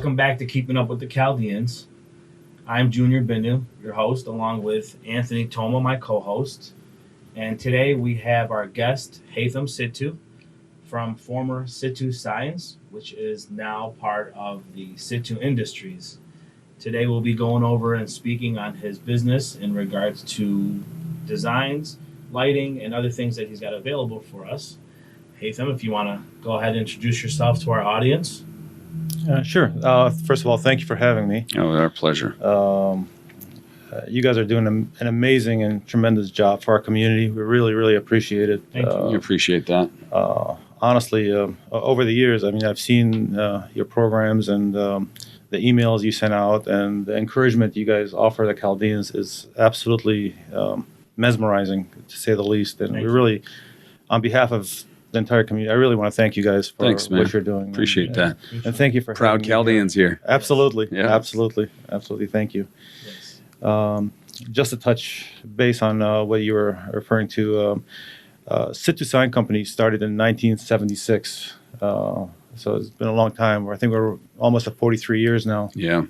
Welcome back to Keeping Up with the Chaldeans. I'm Junior Bindu, your host, along with Anthony Toma, my co-host. And today we have our guest, Haitham Sitto, from former Sitto Signs, which is now part of the Sitto Industries. Today we'll be going over and speaking on his business in regards to designs, lighting, and other things that he's got available for us. Haitham, if you want to go ahead and introduce yourself to our audience. Sure. First of all, thank you for having me. Oh, our pleasure. You guys are doing an amazing and tremendous job for our community. We really, really appreciate it. Thank you. We appreciate that. Honestly, over the years, I've seen your programs and the emails you sent out, and the encouragement you guys offer the Chaldeans is absolutely mesmerizing, to say the least. And we really, on behalf of the entire community, I really want to thank you guys for what you're doing. Appreciate that. And thank you for proud Chaldeans here. Absolutely. Yeah. Absolutely. Thank you. Yes. Just to touch base on what you were referring to, Sitto Sign Company started in 1976. So it's been a long time. I think we're almost at 43 years now. Yeah.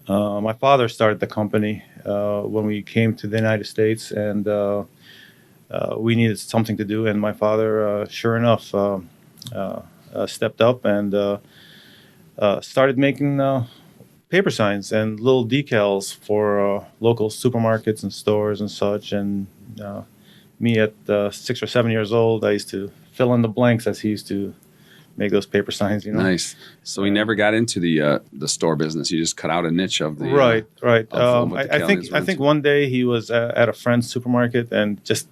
My father started the company when we came to the United States, and we needed something to do. And my father, sure enough, stepped up and started making paper signs and little decals for local supermarkets and stores and such. And me at 6 or 7 years old, I used to fill in the blanks as he used to make those paper signs. Nice. So he never got into the store business. He just cut out a niche of the right. Of what the I think one day he was at a friend's supermarket and just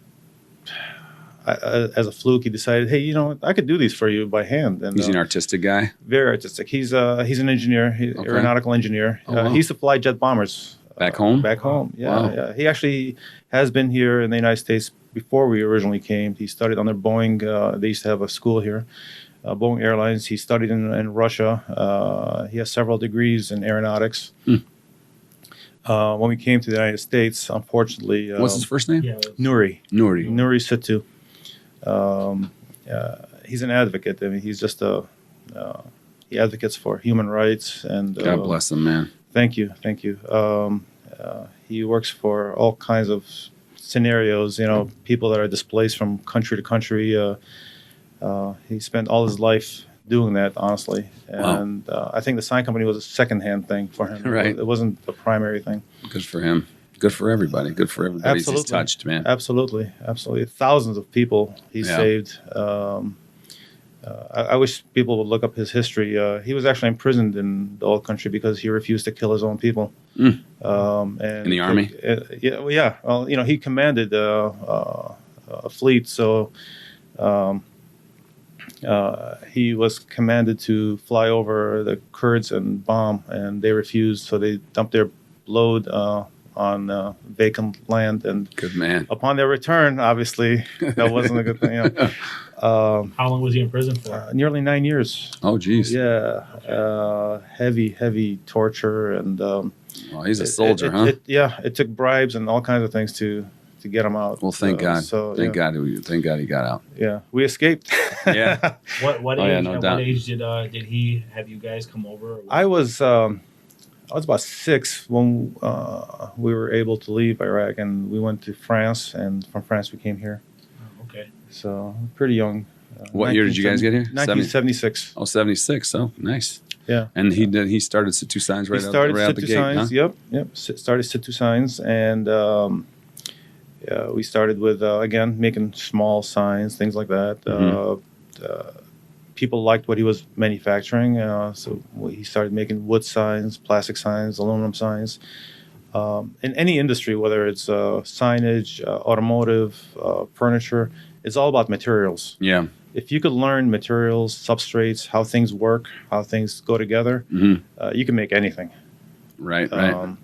as a fluke, he decided, hey, I could do these for you by hand. And he's an artistic guy. Very artistic. He's an engineer, aeronautical engineer. Wow. He used to fly jet bombers. Back home? Back home, yeah, Wow. yeah. He actually has been here in the United States before we originally came. He studied under Boeing. They used to have a school here, Boeing Airlines. He studied in Russia. He has several degrees in aeronautics. When we came to the United States, unfortunately... What's his first name? Yeah, Nuri Sitto. He's an advocate. He's just he advocates for human rights. And God bless him, man. Thank you. He works for all kinds of scenarios, people that are displaced from country to country. He spent all his life doing that, honestly. And I think the sign company was a second-hand thing for him. Right. It wasn't the primary thing. Good for him. Good for everybody. Good for everybody he's touched, man. Absolutely. Thousands of people he saved. I wish people would look up his history. He was actually imprisoned in the old country because he refused to kill his own people. And in the army? Yeah. Well, he commanded a fleet, so he was commanded to fly over the Kurds and bomb, and they refused, so they dumped their load on vacant land. And good man. Upon their return, obviously, that wasn't a good thing. How long was he in prison for? Nearly 9 years. Oh, geez. Yeah. Heavy torture. And he's a soldier, huh? It took bribes and all kinds of things to get him out. Well, thank God. Thank God he got out. Yeah, we escaped. Yeah. What age? What age did he have you guys come over? I was about 6 when we were able to leave Iraq, and we went to France, and from France we came here. Oh, okay. So pretty young. What year did you guys get here? 1976. Oh, 76. Oh, nice. Yeah. And he started Sitto Signs right out the gate. Signs, huh? Yep. Started Sitto Signs, and we started with again making small signs, things like that. People liked what he was manufacturing, so he started making wood signs, plastic signs, aluminum signs. In any industry, whether it's signage, automotive, furniture, it's all about materials. Yeah. If you could learn materials, substrates, how things work, how things go together, you can make anything. Right. And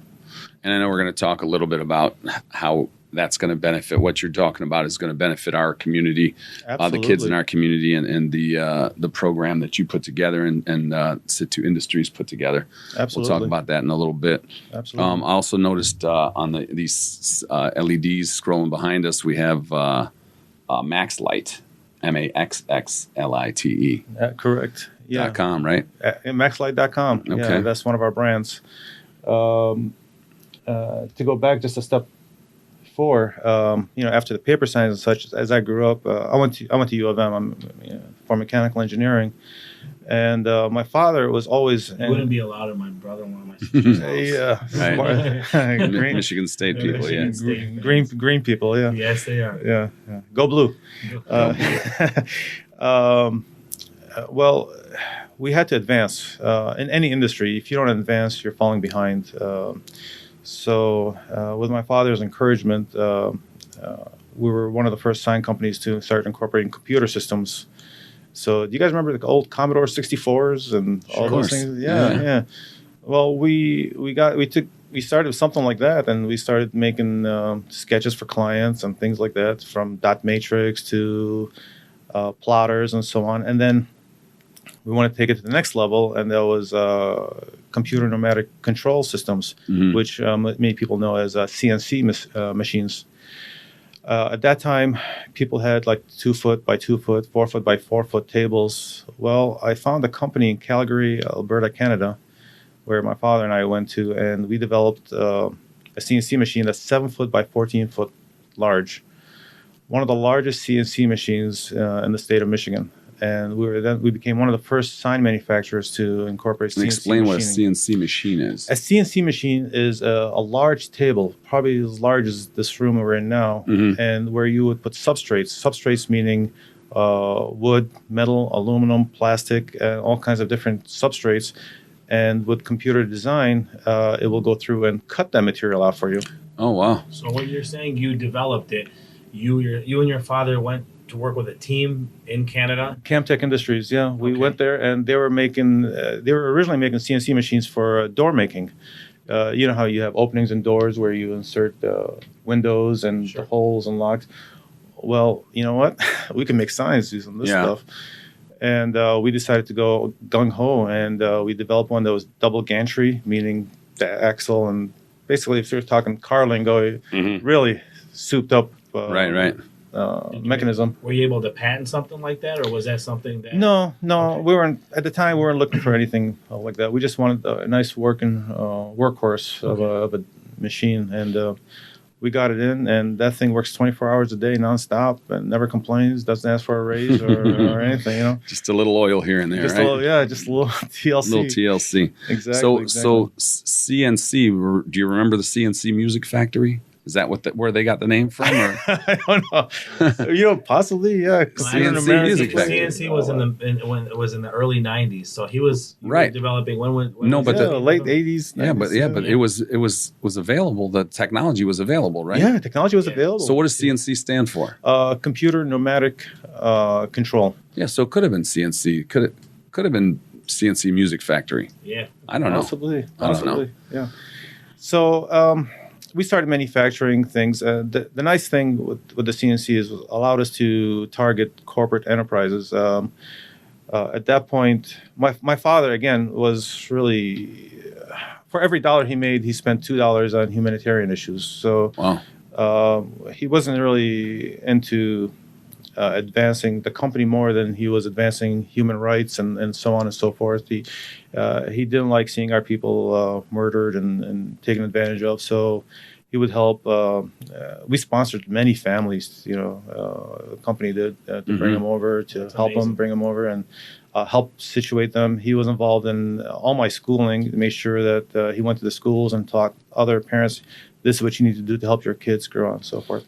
I know we're going to talk a little bit about how that's going to benefit. What you're talking about is going to benefit our community, the kids in our community, and the program that you put together and Sitto Industries put together. Absolutely. We'll talk about that in a little bit. Absolutely. I also noticed on these LEDs scrolling behind us, we have MaxxLite, MaxxLite. Correct. .com, right? MaxxLite.com. Okay. Yeah, that's one of our brands. To go back just a step before, after the paper signs and such, as I grew up, I went to U of M. I'm for mechanical engineering, and my father was always. You wouldn't be allowed in my brother-in-law, my sister's house. Right. Green, Michigan State people, Michigan State green people, yeah. Yes, they are. Yeah. Go blue. Well, we had to advance. In any industry, if you don't advance, you're falling behind. So with my father's encouragement, we were one of the first sign companies to start incorporating computer systems. So do you guys remember the old Commodore 64s and all those things? Yeah. Well, we started with something like that, and we started making sketches for clients and things like that, from dot matrix to plotters and so on. And then we want to take it to the next level, and that was computer pneumatic control systems, which many people know as CNC machines. At that time, people had like 2 foot by 2 foot, 4 foot by 4 foot tables. Well, I found a company in Calgary, Alberta, Canada, where my father and I went to, and we developed a CNC machine that's 7 foot by 14 foot large. One of the largest CNC machines in the state of Michigan. And we became one of the first sign manufacturers to incorporate CNC machining. Explain what a CNC machine is. A CNC machine is a large table, probably as large as this room we're in now, and where you would put substrates. Substrates meaning wood, metal, aluminum, plastic, all kinds of different substrates. And with computer design, it will go through and cut that material out for you. Oh, wow. So what you're saying, you developed it. You and your father went to work with a team in Canada? Camtech Industries, yeah. We went there, and they were originally making CNC machines for door making. You know how you have openings and doors where you insert windows and holes and locks. Well, you know what? We can make signs using this stuff. And we decided to go gung-ho, and we developed one that was double gantry, meaning the axle, and basically, if you're talking car lingo, really souped up mechanism. Were you able to patent something like that, or was that something that... No. We weren't, at the time, we weren't looking for anything like that. We just wanted a nice working workhorse of a machine, and we got it in, and that thing works 24 hours a day nonstop and never complains, doesn't ask for a raise or anything, Just a little oil here and there, just right? Just a little TLC. Little TLC. Exactly. So CNC, do you remember the CNC Music Factory? Is that where they got the name from? Or? I don't know. Possibly, yeah. CNC Music Factory. CNC was when it was in the early '90s, so he was developing. When the late '80s. 90s, but it was available. The technology was available, right? Yeah, technology was available. So what does CNC stand for? Computer pneumatic control. Yeah, so it could have been CNC. Could have been CNC Music Factory. Yeah, I don't know. Possibly. I don't know. Yeah. So. We started manufacturing things. The nice thing with the CNC is it allowed us to target corporate enterprises. At that point, my father, again, was really, for every dollar he made, he spent $2 on humanitarian issues. So he wasn't really into advancing the company more than he was advancing human rights and so on and so forth. He didn't like seeing our people murdered and taken advantage of. So he would help. We sponsored many families. The company did to bring them over, to help them bring them over and help situate them. He was involved in all my schooling to make sure that he went to the schools and taught other parents, this is what you need to do to help your kids grow and so forth.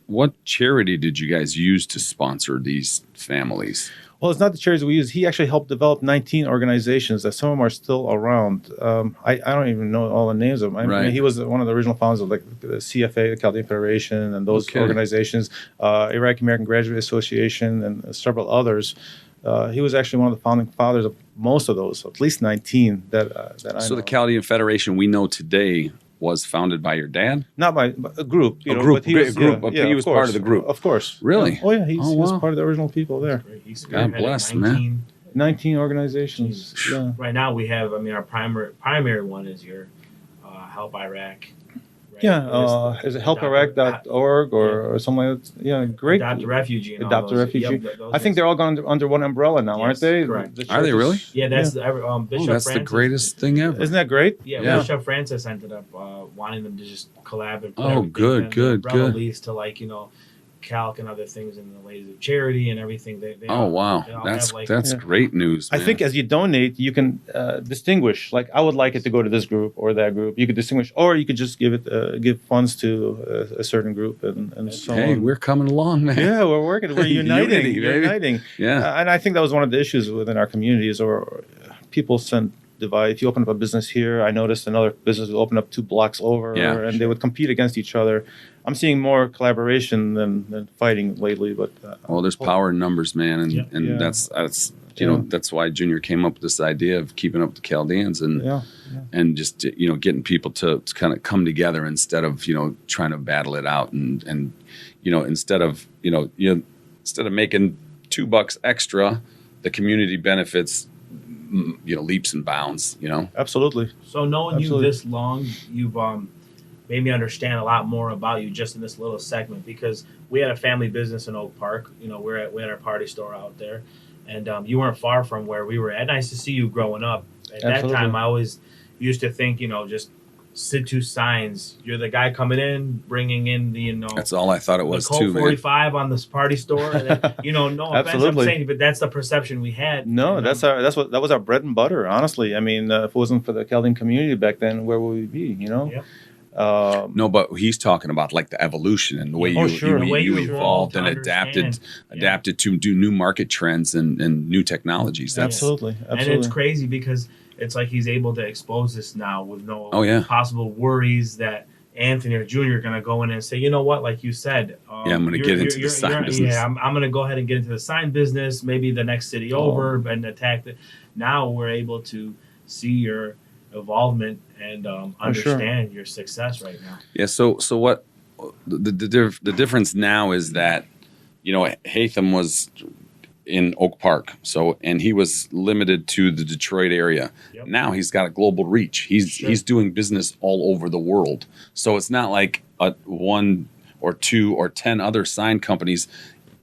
What charity did you guys use to sponsor these families? Well, it's not the charities we use. He actually helped develop 19 organizations that some of them are still around. I don't even know all the names of them. I mean, he was one of the original founders of like the CFA, the Chaldean Federation, and those organizations, Iraqi American Graduate Association, and several others. He was actually one of the founding fathers of most of those, at least 19 that I know. So the Chaldean Federation we know today was founded by your dad? Not by a group. He was part of the group. Of course. Really? Oh, yeah. He was part of the original people there. God bless, man. 19 organizations. Yeah. Right now we have, our primary one is your Help Iraq. right? Yeah, is it helpcorrect.org or something like that? Yeah, great. Adopt a Refugee. And Adopt a Refugee. I think they're all going under one umbrella now, aren't they? Correct. Are they really? Yeah, that's Bishop that's Francis. the greatest thing ever. Isn't that great? Yeah, Bishop Francis ended up wanting them to just collab and put good. release to calc and other things in the Ladies of Charity and everything. They wow, that's great news. Man. I think as you donate, you can distinguish. Like, I would like it to go to this group or that group. You could distinguish, or you could just give funds to a certain group and so on. Hey, we're coming along, man. Yeah, we're working. We're uniting. Uniting. Yeah, and I think that was one of the issues within our communities, or people send. Divide. If you open up a business here, I noticed another business will open up 2 blocks over, and they would compete against each other. I'm seeing more collaboration than fighting lately. But well, there's power in numbers, man, and that's that's why Junior came up with this idea of keeping up the Chaldeans and just getting people to kind of come together instead of trying to battle it out and instead of making $2 extra, the community benefits. Leaps and bounds, Absolutely. So knowing you this long, you've made me understand a lot more about you just in this little segment, because we had a family business in Oak Park. We had our party store out there, and you weren't far from where we were at. Nice to see you growing up. At that time, I always used to think, just Sitto Signs. You're the guy coming in, bringing in the, That's all I thought it was too, man. 45 on this party store. And then, no offense, I'm saying, but that's the perception we had. No, and, that was our bread and butter. Honestly, I mean, if it wasn't for the Chaldean community back then, where would we be? Yep. No, but he's talking about like the evolution and the way you evolved and adapted to do new market trends and new technologies. Absolutely. And it's crazy because it's like he's able to expose this now with no possible worries that Anthony or Junior are going to go in and say, you know what, like you said. I'm going to get into the sign business. Yeah, I'm going to go ahead and get into the sign business, maybe the next city over, and attack it. Now we're able to see your involvement and understand your success right now. Yeah, so what the difference now is that, Haitham was in Oak Park, and he was limited to the Detroit area. Yep. Now he's got a global reach. He's doing business all over the world. So it's not like 1 or 2 or 10 other sign companies,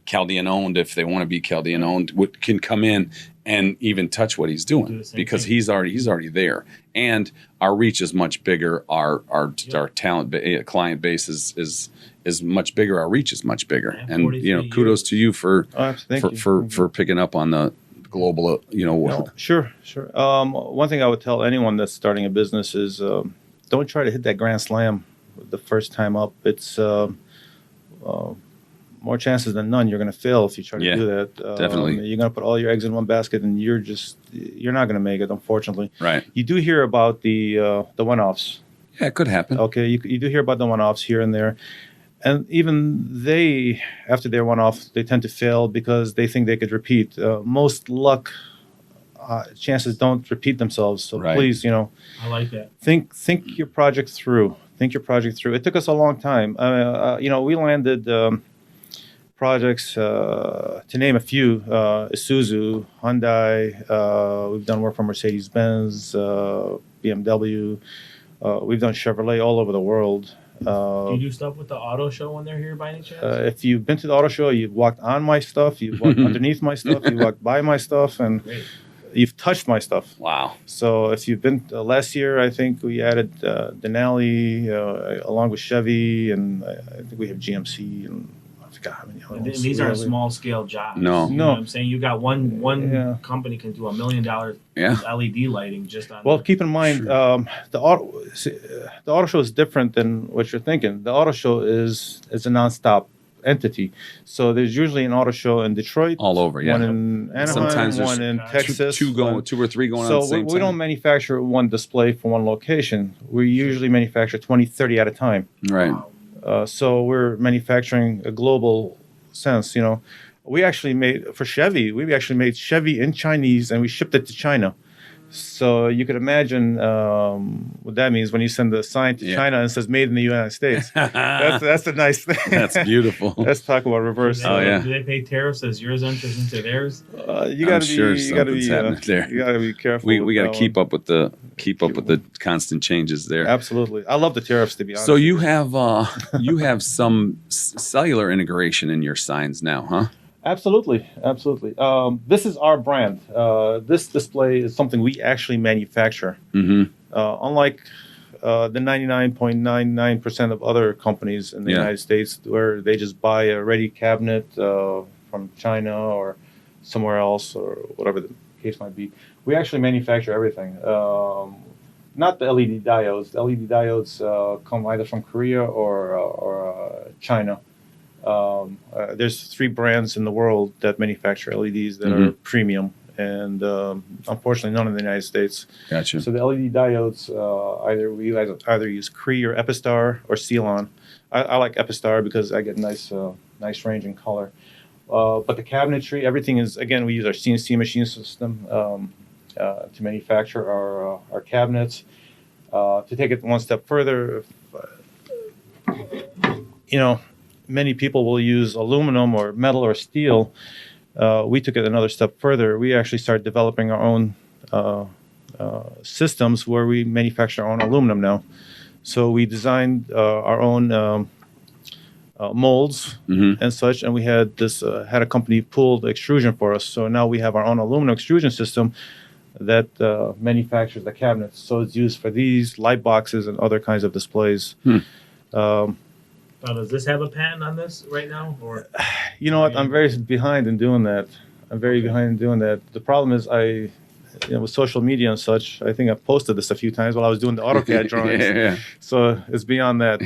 Chaldean owned, if they want to be Chaldean owned, can come in and even touch what he's doing because he's already there. And our reach is much bigger. Our talent client base is much bigger. Our reach is much bigger. Yeah, and kudos to you for picking up on the global. Sure. One thing I would tell anyone that's starting a business is don't try to hit that grand slam the first time up. It's more chances than none you're going to fail if you try to do that. Definitely. You're going to put all your eggs in one basket, and you're not going to make it, unfortunately. Right. You do hear about the one-offs. Yeah, it could happen. Okay, you do hear about the one-offs here and there. And even they, after their one-off, they tend to fail because they think they could repeat. Most luck chances don't repeat themselves. So please, I like that. Think your project through. It took us a long time. We landed projects, to name a few, Isuzu, Hyundai. We've done work for Mercedes-Benz, BMW. We've done Chevrolet all over the world. Do you do stuff with the auto show when they're here by any chance? If you've been to the auto show, you've walked on my stuff, you've walked underneath my stuff, you've walked by my stuff, and you've touched my stuff. Wow. So if you've been last year, I think we added Denali along with Chevy, and I think we have GMC, and I forgot how many other ones. And these aren't small scale jobs. No. You know what I'm saying? You got one company can do $1 million LED lighting just on. Well, keep in mind, the auto show is different than what you're thinking. The auto show is a nonstop entity. So there's usually an auto show in Detroit, all over, one in Anaheim, sometimes one in Texas, two or three going on at the same time. So we don't manufacture one display for one location. We usually manufacture 20, 30 at a time. Right. So we're manufacturing a global sense. We actually made for Chevy. We actually made Chevy in Chinese, and we shipped it to China. So you could imagine what that means when you send the sign to China and it says "Made in the United States." That's a nice thing. That's beautiful. Let's talk about reverse. Do they pay tariffs as yours enters into theirs? You got to be careful. We got to keep up with the constant changes there. Absolutely, I love the tariffs, to be honest. So you have some cellular integration in your signs now, huh? Absolutely. This is our brand. This display is something we actually manufacture. Mm-hmm. Unlike the 99.99% of other companies in the United States, where they just buy a ready cabinet from China or somewhere else, or whatever the case might be. We actually manufacture everything. Not the LED diodes. The LED diodes come either from Korea or China. There's 3 brands in the world that manufacture LEDs that are premium, and unfortunately none in the United States. Gotcha. So the LED diodes, either use Cree or Epistar or Celon. I like Epistar because I get nice range and color. But the cabinetry, everything is, again, we use our CNC machine system to manufacture our cabinets. To take it one step further, many people will use aluminum or metal or steel. We took it another step further. We actually started developing our own systems where we manufacture our own aluminum now. So we designed our own molds and such, and we had a company pull the extrusion for us. So now we have our own aluminum extrusion system that manufactures the cabinets. So it's used for these light boxes and other kinds of displays. Does this have a patent on this right now? Or you know what? I'm very behind in doing that. The problem is with social media and such, I think I posted this a few times while I was doing the AutoCAD drawings. So it's beyond that.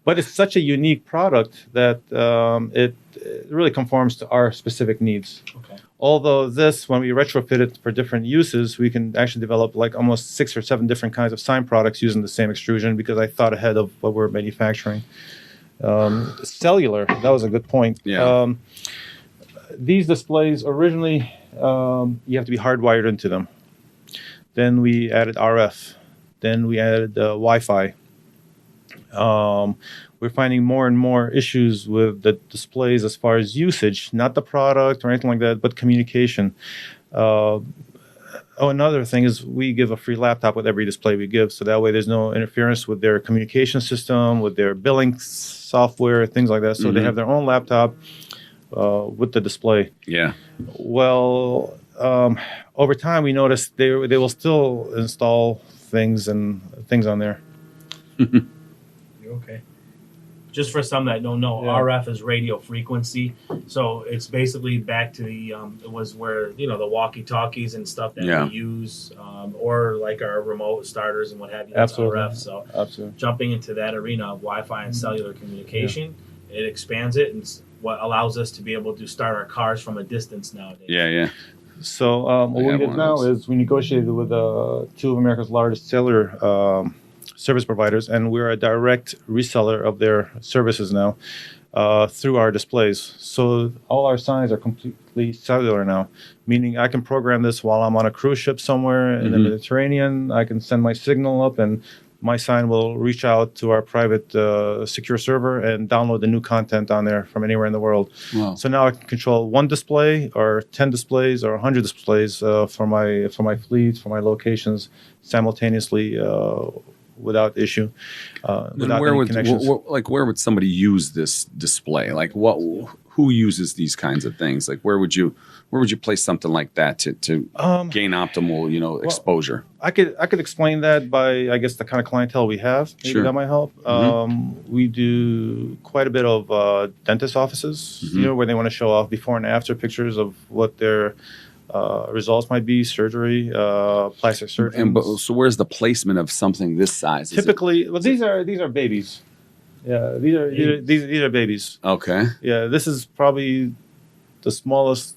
But it's such a unique product that it really conforms to our specific needs. Okay. Although when we retrofit it for different uses, we can actually develop like almost 6 or 7 different kinds of sign products using the same extrusion, because I thought ahead of what we're manufacturing. Cellular, that was a good point. Yeah. These displays originally, you have to be hardwired into them. Then we added RF. Then we added Wi-Fi. We're finding more and more issues with the displays as far as usage, not the product or anything like that, but communication. Another thing is we give a free laptop with every display we give, so that way there's no interference with their communication system, with their billing software, things like that. So they have their own laptop with the display. Yeah. Well, over time we noticed they will still install things on there. Okay. Just for some that don't know, RF is radio frequency, so it's basically back to the it was where the walkie-talkies and stuff that we use, or like our remote starters and what have you. Absolutely. RF. So jumping into that arena of Wi-Fi and cellular communication, it expands it, and what allows us to be able to start our cars from a distance nowadays. Yeah. So what we did now is we negotiated with 2 of America's largest cellular service providers, and we're a direct reseller of their services now through our displays. So all our signs are completely cellular now, meaning I can program this while I'm on a cruise ship somewhere in the Mediterranean. I can send my signal up, and my sign will reach out to our private secure server and download the new content on there from anywhere in the world. Wow. So now I can control 1 display or 10 displays or 100 displays for my fleet, for my locations simultaneously without issue. Where would somebody use this display? Like who uses these kinds of things? Like where would you place something like that to gain optimal exposure? I could explain that by, I guess, the kind of clientele we have. Maybe that might help. We do quite a bit of dentist offices, where they want to show off before and after pictures of what their results might be, surgery, plastic surgery. So where's the placement of something this size? Typically, these are babies. Yeah, these are babies. Okay. Yeah, this is probably the smallest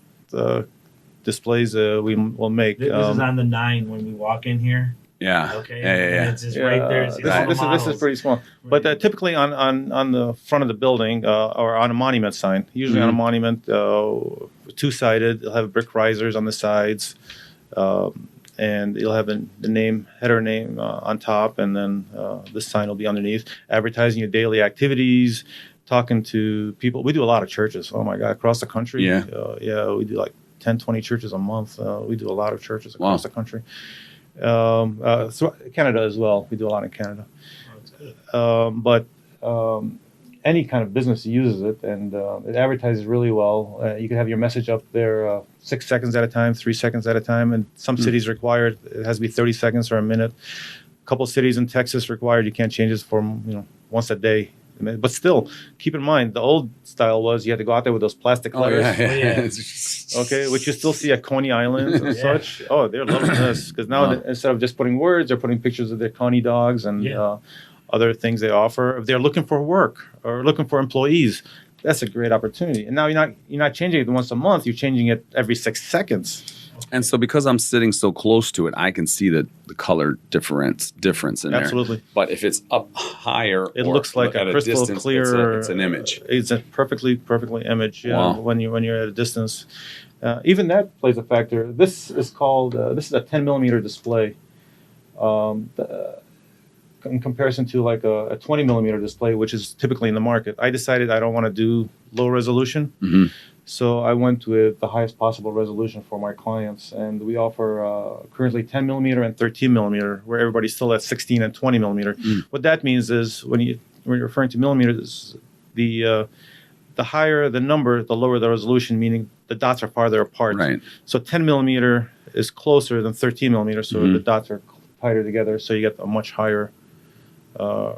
displays we will make. This is on the 9 when we walk in here. Yeah. Okay. Yeah. It's just right there. This is pretty small. Right. But typically on the front of the building or on a monument sign, usually on a monument, 2-sided, they'll have brick risers on the sides. And you'll have the name, header name on top, and then this sign will be underneath, advertising your daily activities, talking to people. We do a lot of churches. Oh my God, across the country. Yeah. We do like 10, 20 churches a month. We do a lot of churches across the country. So Canada as well. We do a lot in Canada. But any kind of business uses it, and it advertises really well. You can have your message up there 6 seconds at a time, 3 seconds at a time, and some cities require it has to be 30 seconds or a minute. A couple of cities in Texas required you can't change this for once a day. But still, keep in mind, the old style was you had to go out there with those plastic letters. Okay, which you still see at Coney Island and such. Oh, they're loving this because now instead of just putting words, they're putting pictures of their Coney dogs and other things they offer. If they're looking for work or looking for employees, that's a great opportunity. And now you're not changing it once a month. You're changing it every 6 seconds. And so because I'm sitting so close to it, I can see the color difference in there. Absolutely. But if it's up higher, it looks like a crystal distance, clear. It's an image. It's a perfectly image. Yeah, wow. when you're at a distance, even that plays a factor. This is called this is a 10 millimeter display. In comparison to like a 20 millimeter display, which is typically in the market. I decided I don't want to do low resolution. Mm-hmm. So I went with the highest possible resolution for my clients. And we offer currently 10 millimeter and 13 millimeter, where everybody's still at 16 and 20 millimeter. What that means is when you're referring to millimeters, the higher the number, the lower the resolution, meaning the dots are farther apart. Right. So 10 millimeter is closer than 13 millimeter, so the dots are tighter together, so you get a much higher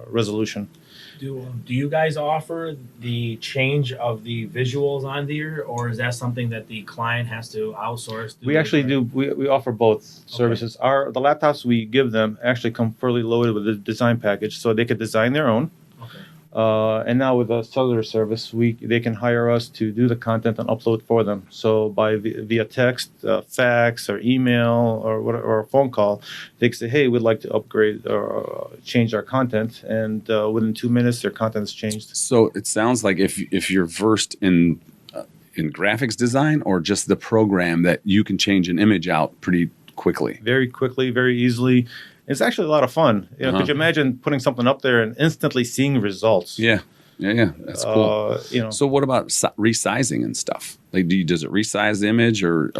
resolution. Do you guys offer the change of the visuals on there, or is that something that the client has to outsource? We actually do. We offer both services. The laptops we give them actually come fully loaded with a design package, so they could design their own. And now with the cellular service, they can hire us to do the content and upload for them. So via text, fax, or email, or a phone call, they can say, "Hey, we'd like to upgrade or change our content," and within 2 minutes, their content is changed. So it sounds like if you're versed in graphics design, or just the program, that you can change an image out pretty quickly, very easily. It's actually a lot of fun. Could you imagine putting something up there and instantly seeing results? Yeah. That's cool. So what about resizing and stuff? Like, does it resize the image or?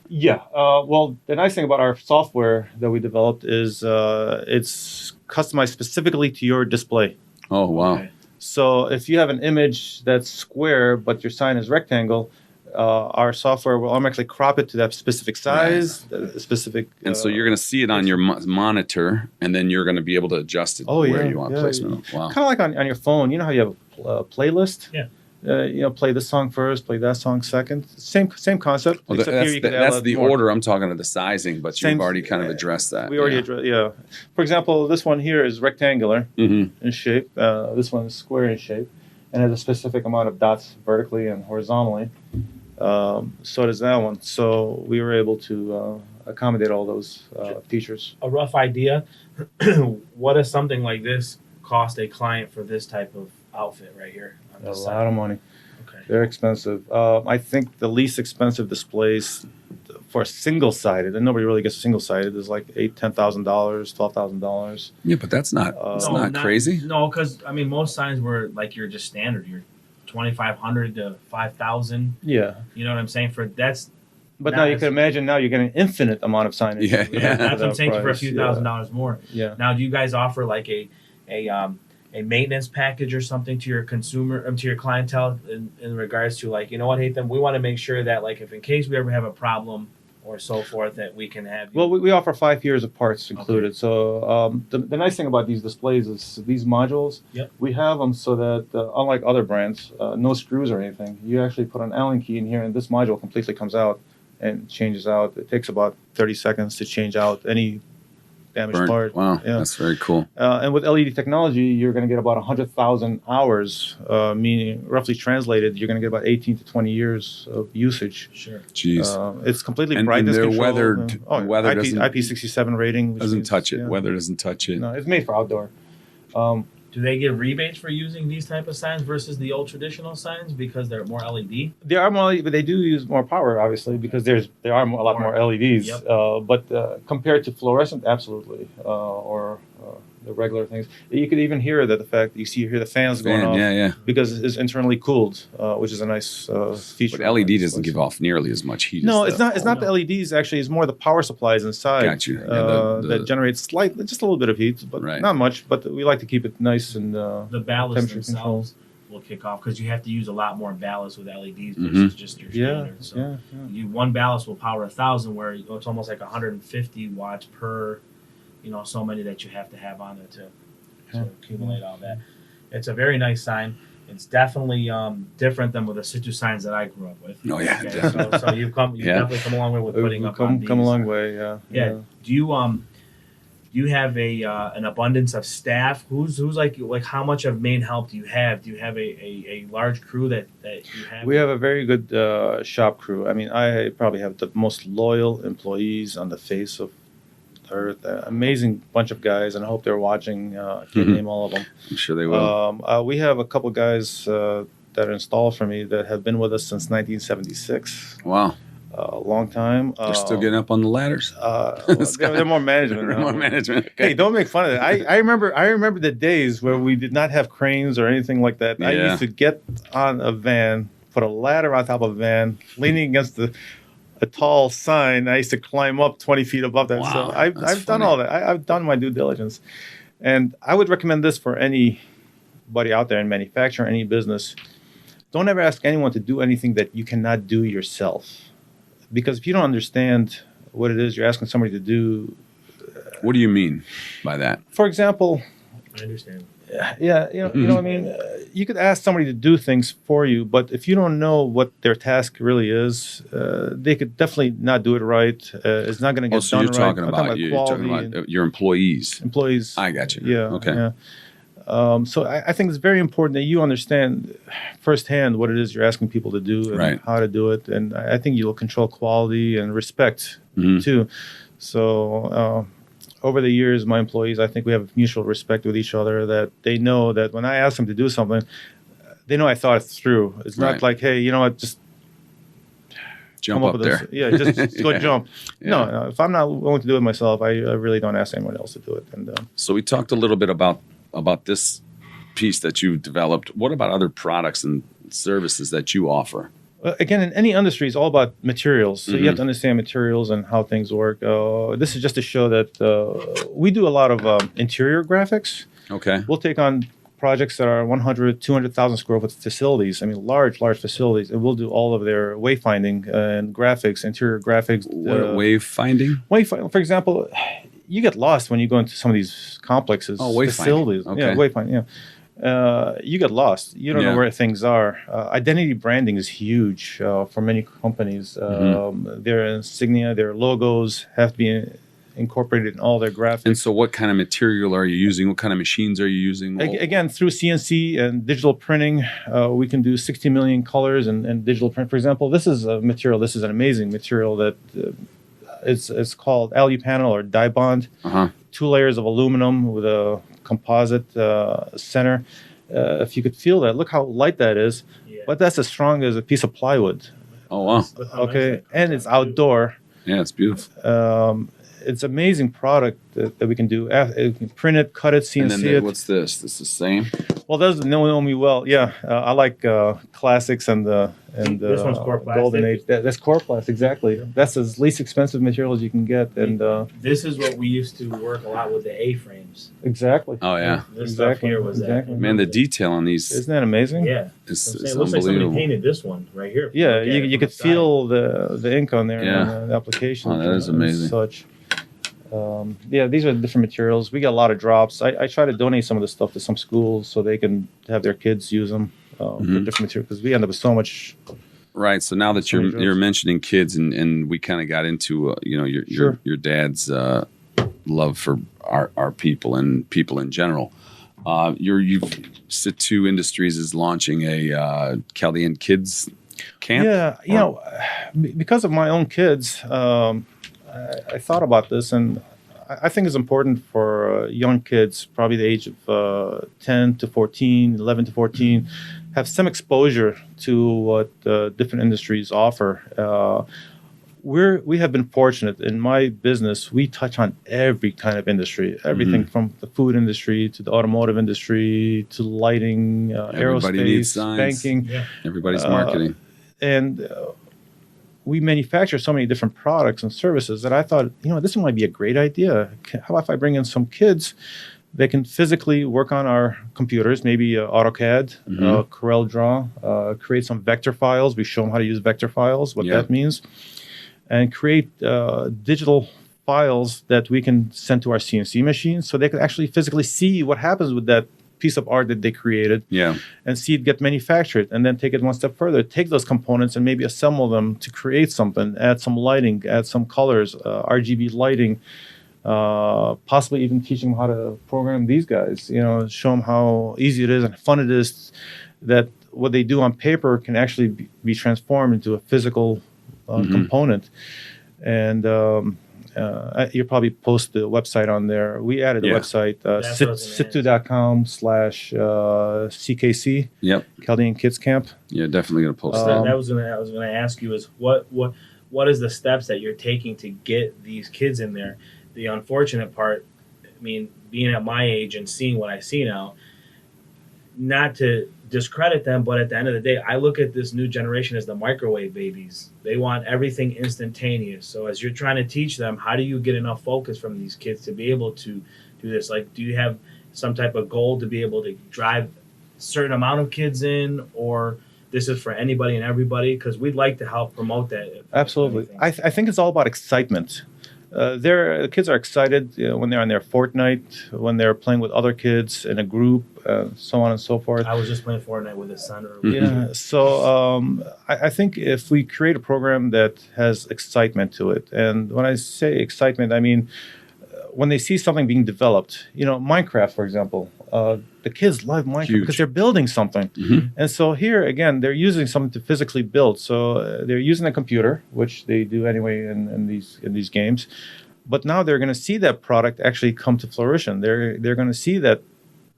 Yeah. Well, the nice thing about our software that we developed is it's customized specifically to your display. Oh, wow. Okay. So if you have an image that's square but your sign is rectangle, our software will automatically crop it to that specific size, specific. And so you're going to see it on your monitor, and then you're going to be able to adjust it where you want placement. Wow. Kind of like on your phone. You know how you have a playlist? Yeah. Play this song first, play that song second. Same concept. Well, that's the order. I'm talking to the sizing, but you've already kind of addressed that. We already addressed, For example, this one here is rectangular in shape. This one is square in shape, and has a specific amount of dots vertically and horizontally. So does that one. So we were able to accommodate all those features. A rough idea, what does something like this cost a client for this type of outfit right here? A lot of money. Okay. They're expensive. I think the least expensive displays for single-sided, and nobody really gets single-sided, is like $10,000, $12,000. Yeah, but that's not not crazy. No, because most signs were like you're just standard. You're 2,500 to 5,000. Yeah. You know what I'm saying? But now you can imagine now you're getting an infinite amount of signage. Yeah. That's what I'm saying, for a few $1,000s more. Yeah. Now, do you guys offer like a maintenance package or something to your consumer, to your clientele in regards to, like, you know what, Haitham, we want to make sure that, like, if in case we ever have a problem or so forth, that we can have you. Well, we offer 5 years of parts included. Okay. So the nice thing about these displays is these modules, we have them so that, unlike other brands, no screws or anything. You actually put an Allen key in here, and this module completely comes out and changes out. It takes about 30 seconds to change out any damaged part. Wow, that's very cool. And with LED technology, you're going to get about 100,000 hours, meaning roughly translated, you're going to get about 18 to 20 years of usage. Sure. Jeez. It's completely brightness and control. weather IP67 rating. Doesn't touch it. Weather doesn't touch it. No, it's made for outdoor. Do they give rebates for using these type of signs versus the old traditional signs because they're more LED? They are more, but they do use more power, obviously, because there are a lot more LEDs. Yep. But compared to fluorescent, absolutely, or the regular things, you could even hear that the fact that you hear the fans going off, yeah, because it's internally cooled, which is a nice feature. But LED doesn't give off nearly as much heat. No, as it's not. It's not the LEDs. Actually, it's more the power supplies inside. Got you. That generates just a little bit of heat, but not much. But we like to keep it nice and the ballasts themselves will kick off because you have to use a lot more ballast with LEDs versus just your standard. So one ballast will power 1,000, where it's almost like 150 watts per, so many that you have to have on it to accumulate all that. It's a very nice sign. It's definitely different than with the Sitto signs that I grew up with. Oh yeah, okay? So you've definitely come a long way with putting up on these. Come a long way, yeah. Do you have an abundance of staff? Who's like how much of main help do you have? Do you have a large crew that you have? We have a very good shop crew. I mean, I probably have the most loyal employees on the face of earth. Amazing bunch of guys, and I hope they're watching. I can't name all of them. I'm sure they will. We have a couple guys that are installed for me that have been with us since 1976. Wow. A long time. They're still getting up on the ladders. They're more management. More management. Okay. Hey, don't make fun of it. I remember the days where we did not have cranes or anything like that. Yeah. I used to get on a van, put a ladder on top of a van, leaning against a tall sign. I used to climb up 20 feet above that. Wow, So I've done all that. I've done my due diligence. And I would recommend this for anybody out there in manufacturing, any business. Don't ever ask anyone to do anything that you cannot do yourself. Because if you don't understand what it is you're asking somebody to do. What do you mean by that? For example. I understand. Yeah, you know what I mean? You could ask somebody to do things for you, but if you don't know what their task really is, they could definitely not do it right. It's not going to get done right. You're talking about your employees. Employees. I got you. Yeah. Okay. Yeah. So I think it's very important that you understand firsthand what it is you're asking people to do and how to do it. And I think you'll control quality and respect too. So over the years, my employees, I think we have mutual respect with each other, that they know that when I ask them to do something, they know I thought it through. It's not like, hey, you know what, just jump up there. Yeah, just go jump. Yeah. No, if I'm not willing to do it myself, I really don't ask anyone else to do it. And so we talked a little bit about this piece that you've developed. What about other products and services that you offer? Again, in any industry, it's all about materials. So you have to understand materials and how things work. This is just to show that we do a lot of interior graphics. Okay. We'll take on projects that are 100, 200,000 square foot facilities. I mean, large facilities. And we'll do all of their wayfinding and graphics, interior graphics. Wayfinding? For example, you get lost when you go into some of these complexes. Facilities. Okay. Yeah, wayfinding, yeah. You get lost. You don't know where things are. Identity branding is huge for many companies. Their insignia, their logos have to be incorporated in all their graphics. And so what kind of material are you using? What kind of machines are you using? Again, through CNC and digital printing, we can do 60 million colors and digital print. For example, this is a material. This is an amazing material that it's called alu panel or die bond. 2 layers of aluminum with a composite center. If you could feel that, look how light that is. Yeah. But that's as strong as a piece of plywood. Oh, wow. Okay, and it's outdoor. Yeah, it's beautiful. It's an amazing product that we can do. You can print it, cut it, CNC and then it. What's this? This is the same? Well, those know me well. Yeah, I like classics and this one's core plastic. Golden Age. That's core plastic, exactly. That's as least expensive material as you can get. And this is what we used to work a lot with, the A-frames. Exactly. Oh yeah. This stuff here was that. Man, the detail on these. Isn't that amazing? Yeah. It's it looks like somebody painted this one right here. Yeah, you could feel the ink on there. Yeah. On the application. Oh, that is amazing. Such. These are different materials. We get a lot of drops. I try to donate some of this stuff to some schools so they can have their kids use them for different materials, because we end up with so much. Right. So now that you're mentioning kids, and we kind of got into your dad's love for our people and people in general. Sitto Industries is launching a Chaldean kids camp. Yeah, because of my own kids. I thought about this, and I think it's important for young kids, probably the age of 10 to 14, 11 to 14, have some exposure to what different industries offer. We have been fortunate in my business. We touch on every kind of industry, everything from the food industry to the automotive industry to lighting, Everybody needs aerospace, signs. banking. Yeah. Everybody's marketing. And we manufacture so many different products and services that I thought, this might be a great idea. How about if I bring in some kids? They can physically work on our computers, maybe AutoCAD, CorelDRAW, create some vector files. We show them how to use vector files, what that means, and create digital files that we can send to our CNC machines so they can actually physically see what happens with that piece of art that they created and see it get manufactured, and then take it one step further, take those components and maybe assemble them to create something, add some lighting, add some colors, RGB lighting, possibly even teach them how to program these guys, show them how easy it is and fun it is, that what they do on paper can actually be transformed into a physical component. And you'll probably post the website on there. We added a website, sitto.com/CKC. Chaldean Kids Camp. Yeah, definitely gonna post that. I was gonna ask you is what is the steps that you're taking to get these kids in there? The unfortunate part, I mean, being at my age and seeing what I see now, not to discredit them, but at the end of the day, I look at this new generation as the microwave babies. They want everything instantaneous. So as you're trying to teach them, how do you get enough focus from these kids to be able to do this? Like, do you have some type of goal to be able to drive a certain amount of kids in, or this is for anybody and everybody? Because we'd like to help promote that. Absolutely. I think it's all about excitement. The kids are excited when they're on their Fortnite, when they're playing with other kids in a group, so on and so forth. I was just playing Fortnite with his son. So I think if we create a program that has excitement to it, and when I say excitement, I mean when they see something being developed, Minecraft, for example, the kids love Minecraft because they're building something. And so here, again, they're using something to physically build. So they're using a computer, which they do anyway in these games. But now they're going to see that product actually come to fruition. They're going to see that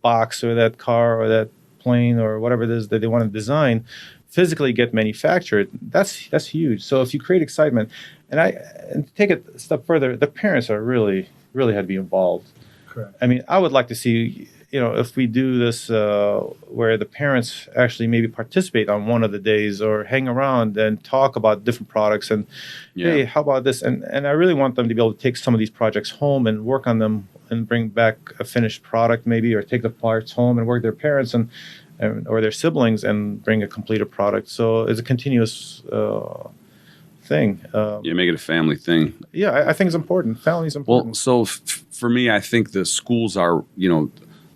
box or that car or that plane or whatever it is that they want to design physically get manufactured. That's huge. So if you create excitement, and to take it a step further, the parents are really had to be involved. Correct. I mean, I would like to see, if we do this where the parents actually maybe participate on one of the days or hang around and talk about different products and, hey, how about this? And I really want them to be able to take some of these projects home and work on them and bring back a finished product maybe, or take the parts home and work with their parents or their siblings and bring a completed product. So it's a continuous thing. Make it a family thing. Yeah, I think it's important. Family's important. Well, so for me, I think the schools are,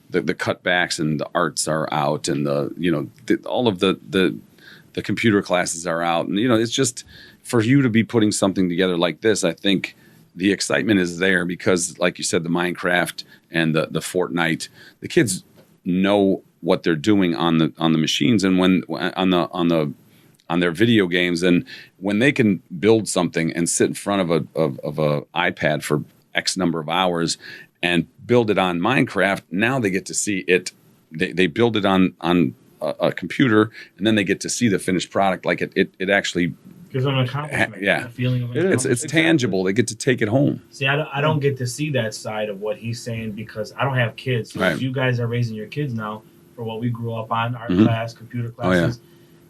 the cutbacks and the arts are out, and all of the computer classes are out, and it's just for you to be putting something together like this. I think the excitement is there because, like you said, the Minecraft and the Fortnite, the kids know what they're doing on the machines, and when on their video games, and when they can build something and sit in front of a iPad for X number of hours and build it on Minecraft, now they get to see it. They build it on a computer, and then they get to see the finished product. Like it actually gives them an accomplishment. A feeling of accomplishment. It's tangible. They get to take it home. See, I don't get to see that side of what he's saying because I don't have kids. So if you guys are raising your kids now for what we grew up on, art class, computer classes,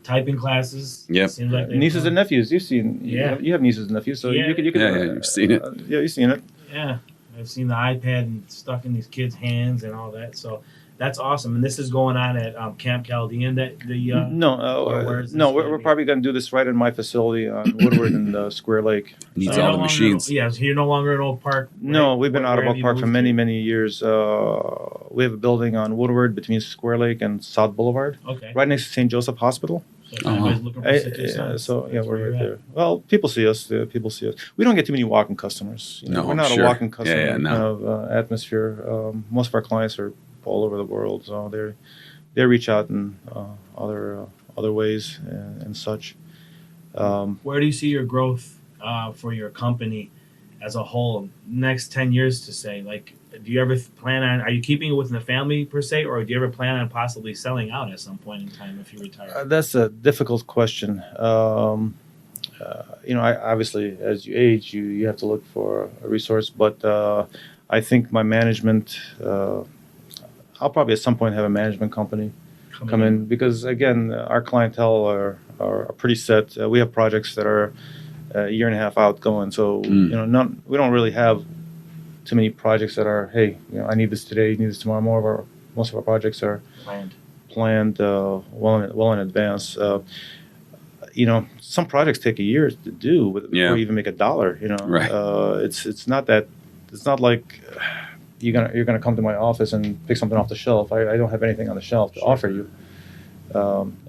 typing classes. Yep. Seems like nieces and nephews. You've seen. You have nieces and nephews, so you could. You've seen it. You've seen it. Yeah, I've seen the iPad and stuck in these kids' hands and all that. So that's awesome. And this is going on at Camp Chaldean. We're probably going to do this right in my facility on Woodward and Square Lake. Needs all the machines. So you're no longer in Oak Park. Right? No, we've been out of Oak Park for many years. We have a building on Woodward between Square Lake and South Boulevard. Okay. Right next to St. Joseph Hospital. So everybody's looking for Sitto Signs. We're right there. Well, people see us. We don't get too many walk-in customers. We're not a walk-in customer kind of atmosphere. Most of our clients are all over the world, so they reach out in other ways and such. Where do you see your growth for your company as a whole, next 10 years to say, like, do you ever plan on, are you keeping it within the family per se, or do you ever plan on possibly selling out at some point in time if you retire? That's a difficult question. Obviously, as you age, you have to look for a resource. But I think my management, I'll probably at some point have a management company come in because, again, our clientele are pretty set. We have projects that are a year and a half out going. So, we don't really have too many projects that are, hey, I need this today, need this tomorrow. Most of our projects are planned well in advance. Some projects take a year to do before you even make $1. Right. It's not that. It's not like you're gonna come to my office and pick something off the shelf. I don't have anything on the shelf to offer you.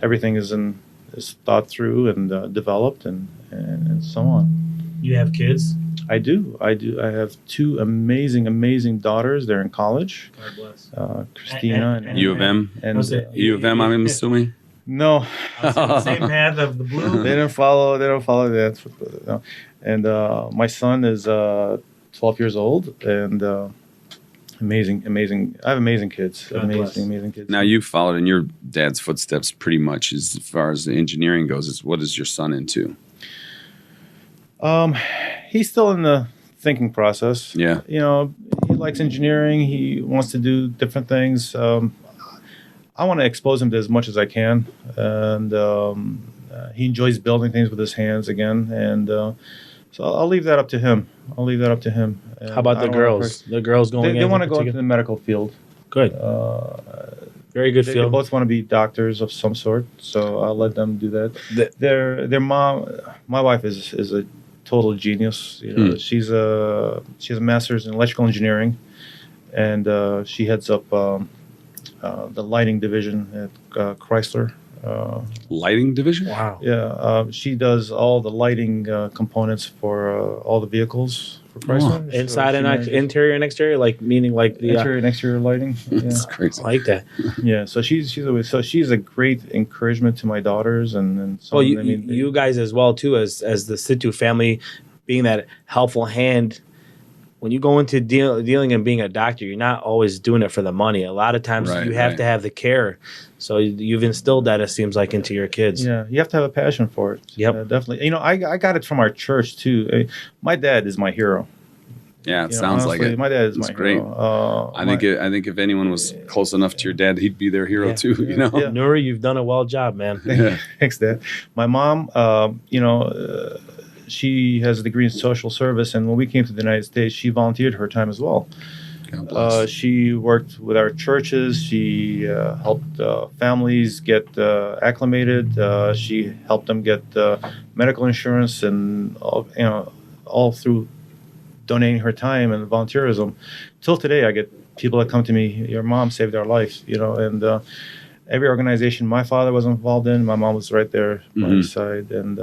Everything is thought through and developed and so on. You have kids? I do. I have two amazing daughters. They're in college. God bless. Christina and U of M. U of M, I'm assuming. No. The same path of the blue. They don't follow that. No. And my son is 12 years old and amazing. I have amazing kids. Amazing kids. Now you've followed in your dad's footsteps pretty much as far as the engineering goes. What is your son into? He's still in the thinking process. Yeah. He likes engineering. He wants to do different things. I want to expose him to as much as I can, and he enjoys building things with his hands again. And so I'll leave that up to him. And how about the girls? The girls going? They want to go into the medical field. Good. Very good field. They both want to be doctors of some sort, so I'll let them do that. Their mom, my wife, is a total genius. She has a master's in electrical engineering, and she heads up the lighting division at Chrysler. Lighting division? Wow. Yeah, she does all the lighting components for all the vehices for Chrysler. Inside and interior and exterior, meaning the interior and exterior lighting. That's crazy. I like that. Yeah, so she's a great encouragement to my daughters and so. Well, you guys as well too as the Sitto family, being that helpful hand. When you go into dealing and being a doctor, you're not always doing it for the money. A lot of times you have to have the care. So you've instilled that, it seems like, into your kids. Yeah, you have to have a passion for it. Yep. Definitely. I got it from our church, too. My dad is my hero. Yeah, it sounds honestly, like it. My dad is my great. hero. I think if anyone was close enough to your dad, he'd be their hero, too. Yeah. Nuri, you've done a well job, man. Thanks, Dad. My mom, she has a degree in social service, and when we came to the United States, she volunteered her time as well. She worked with our churches. She helped families get acclimated. She helped them get medical insurance, and all through donating her time and volunteerism. Till today, I get people that come to me. Your mom saved our life, and. Every organization my father was involved in, my mom was right there by his side. And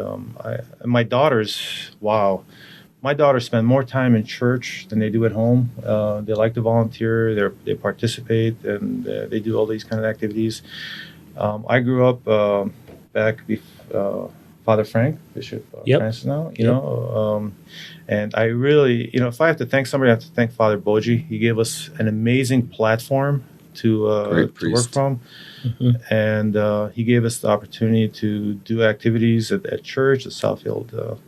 my daughters, my daughters spend more time in church than they do at home. They like to volunteer, they participate, and they do all these kind of activities. I grew up back before Father Frank, Bishop Francis now, and I really, if I have to thank somebody, I have to thank Father Boji. He gave us an amazing platform to work from. Mm-hmm. And he gave us the opportunity to do activities at church, at Southfield,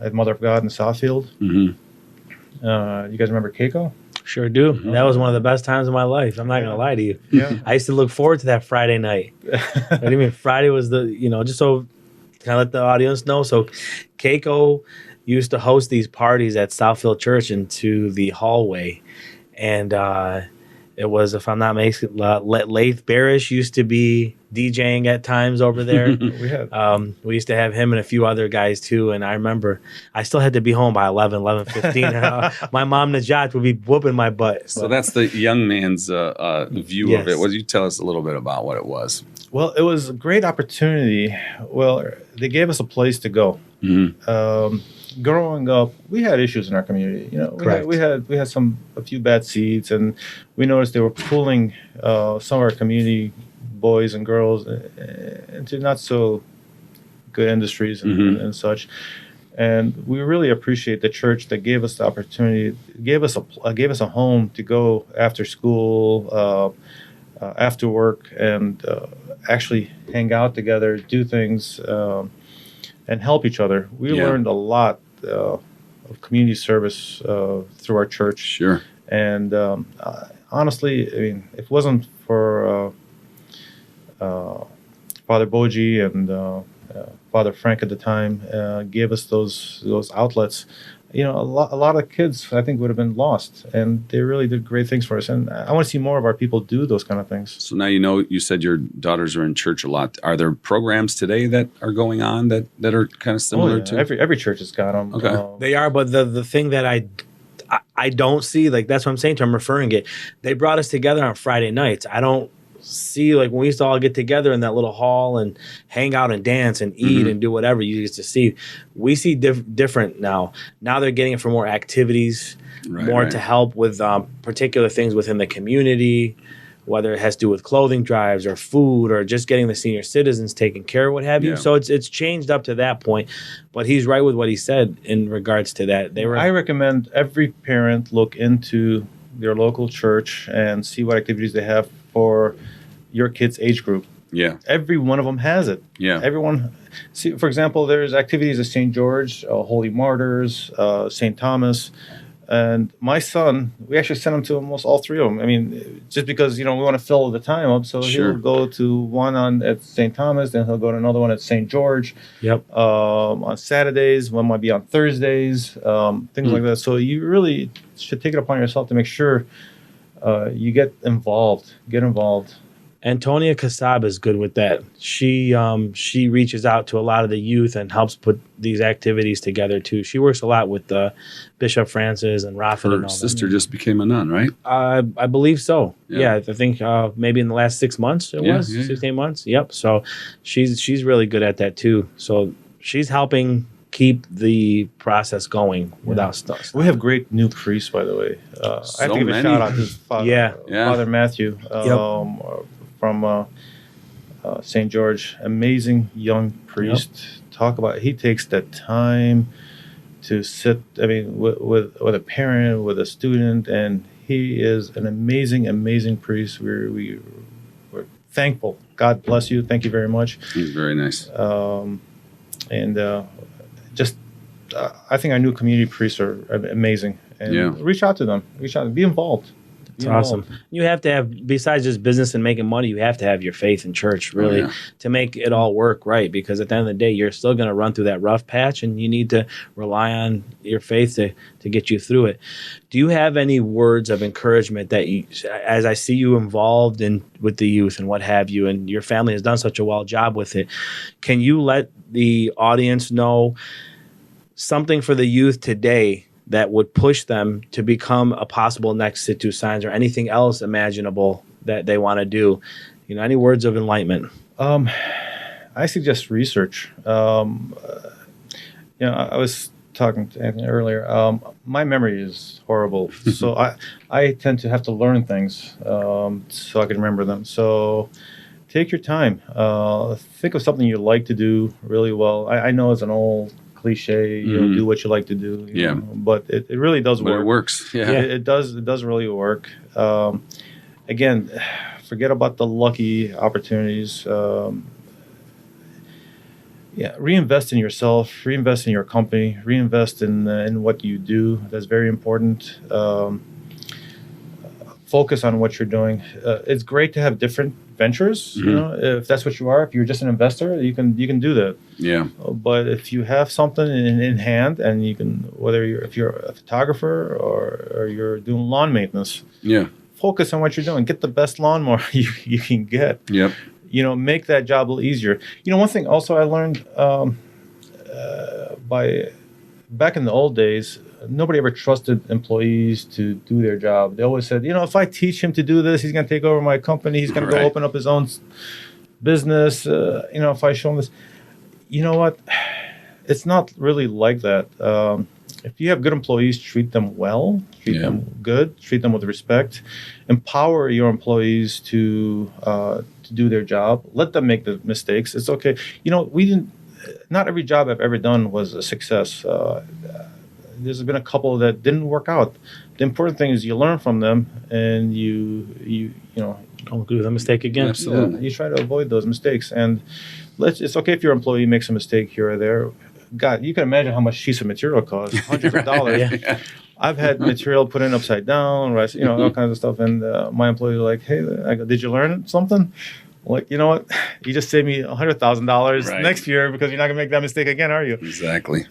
at Mother of God in Southfield. Mm-hmm. You guys remember Keiko? Sure do. Mm-hmm. That was one of the best times of my life. I'm not going to lie to you. Yeah. I used to look forward to that Friday night. I mean, Friday was just so kind of let the audience know. So Keiko used to host these parties at Southfield Church into the hallway. And it was, if I'm not mistaken, Laith Barish used to be DJing at times over there. We used to have him and a few other guys too. And I remember I still had to be home by 11:15. My mom Najat would be whooping my butt. So that's the young man's view of it. Would you tell us a little bit about what it was? Well, it was a great opportunity. Well, they gave us a place to go. Mm-hmm. Growing up, we had issues in our community. We had a few bad seeds, and we noticed they were pulling some of our community boys and girls into not so good industries and such. And we really appreciate the church that gave us the opportunity, gave us a home to go after school, after work, and actually hang out together, do things, and help each other. We learned a lot of community service through our church. Sure. And honestly, I mean, if it wasn't for Father Boji and Father Frank at the time gave us those outlets, a lot of kids I think would have been lost, and they really did great things for us. And I want to see more of our people do those kind of things. So now you said your daughters are in church a lot. Are there programs today that are going on that are kind of similar to? Every church has got them. Okay, they are, but the thing that I don't see, like, that's what I'm saying to them, referring it. They brought us together on Friday nights. I don't see, like, when we used to all get together in that little hall and hang out and dance and eat and do whatever you used to see. We see different now. Now they're getting it for more activities, more to help with particular things within the community, whether it has to do with clothing drives or food or just getting the senior citizens taken care of, what have you. So it's changed up to that point. But he's right with what he said in regards to that. I recommend every parent look into their local church and see what activities they have for your kid's age group. Yeah. Every one of them has it. Yeah. Everyone. See, for example, there's activities at St. George, Holy Martyrs, St. Thomas. And my son, we actually sent him to almost all three of them. I mean, just because, we want to fill the time up. So he'll go to one at St. Thomas, then he'll go to another one at St. George. Yep. On Saturdays, one might be on Thursdays, things like that. So you really should take it upon yourself to make sure you get involved. Antonia Casab is good with that. She reaches out to a lot of the youth and helps put these activities together too. She works a lot with Bishop Francis and Rafa. Her sister just became a nun, right? I believe so. Yeah, I think maybe in the last 6 months it was 16 months. Yep. So she's really good at that too. So she's helping keep the process going without stuff. We have great new priests, by the way. I have to give a shout out to Father Matthew. From St. George, amazing young priest. He takes the time to sit, with a parent, with a student, and he is an amazing priest. We're thankful. God bless you. Thank you very much. He's very nice. I think our new community priests are amazing. And reach out to them. Be involved. It's awesome. You have to have, besides just business and making money, you have to have your faith in church, really, to make it all work right. Because at the end of the day, you're still going to run through that rough patch, and you need to rely on your faith to get you through it. Do you have any words of encouragement that you, as I see you involved with the youth and what have you, and your family has done such a well job with it, can you let the audience know something for the youth today that would push them to become a possible next Sitto Signs or anything else imaginable that they want to do? Any words of enlightenment? I suggest research. I was talking to Anthony earlier. My memory is horrible, so I tend to have to learn things so I can remember them. So take your time. Think of something you like to do really well. I know it's an old cliche, do what you like to do. But it really does work. But it works. Yeah. It does really work. Again, forget about the lucky opportunities. Reinvest in yourself, reinvest in your company, reinvest in what you do. That's very important. Focus on what you're doing. It's great to have different ventures. If that's what you are, if you're just an investor, you can do that. Yeah. But if you have something in hand, and you can, if you're a photographer or you're doing lawn maintenance, focus on what you're doing. Get the best lawnmower you can get. Yep. Make that job a little easier. One thing also I learned back in the old days, nobody ever trusted employees to do their job. They always said, if I teach him to do this, he's going to take over my company. He's going to go open up his own business. If I show him this, you know what? It's not really like that. If you have good employees, treat them well, treat them good, treat them with respect, empower your employees to do their job. Let them make the mistakes. It's okay. We didn't. not every job I've ever done was a success. There's been a couple that didn't work out. The important thing is you learn from them, and you know, don't do the mistake again. Absolutely. you try to avoid those mistakes. And it's okay if your employee makes a mistake here or there. God, you can imagine how much sheets of material costs, hundreds of dollars. Yeah. I've had material put in upside down, right? You know, all kinds of stuff. And my employees are like, "Hey, I go, did you learn something?" Like, you know what? You just saved me $100,000 next year because you're not gonna make that mistake again, are you? Exactly.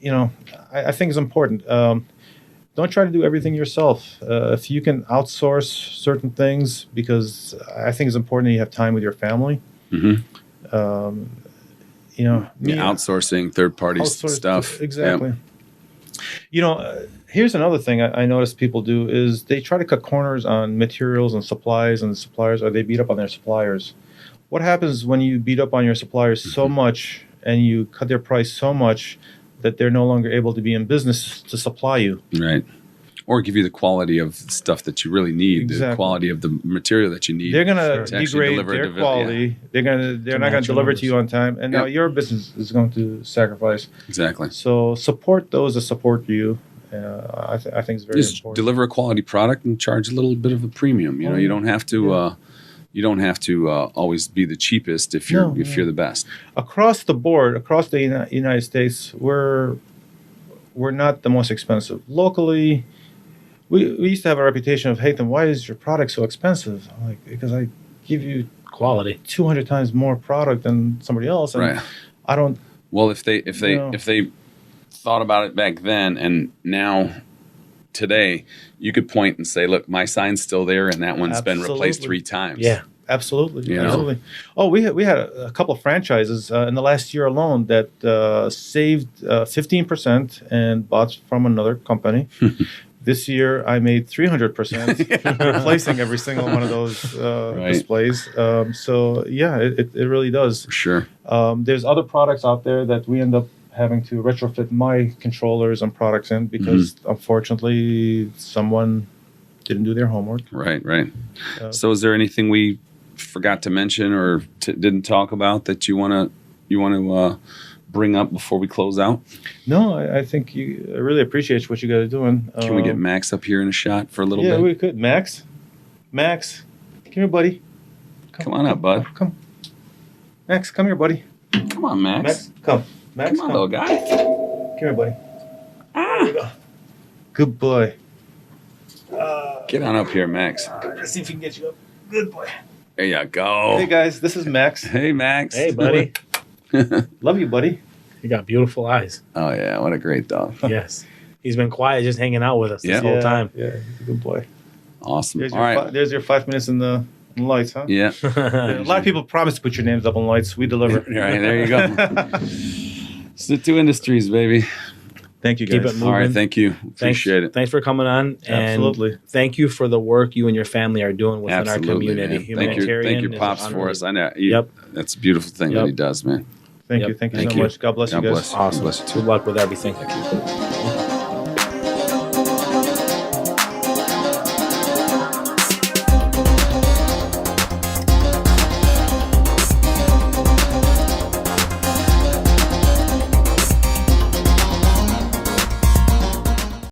You know, I think it's important. Don't try to do everything yourself. If you can outsource certain things, because I think it's important that you have time with your family. Mm-hmm. You know, outsourcing third-party stuff. Exactly. Yep. You know, here's another thing I notice people do is they try to cut corners on materials and supplies and suppliers, or they beat up on their suppliers. What happens when you beat up on your suppliers so much and you cut their price so much that they're no longer able to be in business to supply you? Right. Or give you the quality of stuff that you really need, the quality of the material that you need. They're going to degrade their quality. Yeah. They're not going to deliver to you on time. And now your business is going to sacrifice. Exactly. So support those that support you. I think it's very important. Deliver a quality product and charge a little bit of a premium. You know, you don't have to. You don't have to always be the cheapest if you're the best. Across the board, across the United States, we're not the most expensive. Locally, we used to have a reputation of, Haitham, why is your product so expensive? I'm like, because I give you quality 200 times more product than somebody else, and right. I don't. Well, if they thought about it back then and now today, you could point and say, look, my sign's still there and that one's been replaced 3 times. Yeah, absolutely. Absolutely. Oh, we had a couple of franchises in the last year alone that saved 15% and bought from another company. This year, I made 300%, replacing every single one of those displays. So, yeah, it really does. For sure. There's other products out there that we end up having to retrofit my controllers and products in because, unfortunately, someone didn't do their homework. Right. So is there anything we forgot to mention or didn't talk about that you want to bring up before we close out? No, I think I really appreciate what you guys are doing. Can we get Max up here in a shot for a little bit? Yeah, we could. Max, come here, buddy. Come on up, bud. Come. Max, come here, buddy. Come on, Max. Max, come. Max, come on, little guy. Come here, buddy. There you go. Good boy. Get on up here, Max. Let's see if we can get you up. Good boy. There you go. Hey, guys. This is Max. Hey, Max. Hey, buddy. Love you, buddy. You got beautiful eyes. Oh, yeah. What a great dog. Yes. He's been quiet, just hanging out with us this whole time. Yeah, he's a good boy. Awesome. There's your 5 minutes in the lights, huh? Yeah. A lot of people promise to put your names up on lights. We deliver. Right, there you go. Sitto Industries, baby. Thank you, guys. Keep it moving. All right, thank you. Appreciate it. Thanks for coming on. And absolutely. Thank you for the work you and your family are doing within our community. Man. Thank you, Pops, for us. I know. That's a beautiful thing that he does, man. Thank you so much. God bless you guys. Awesome. Good luck with everything. Thank you.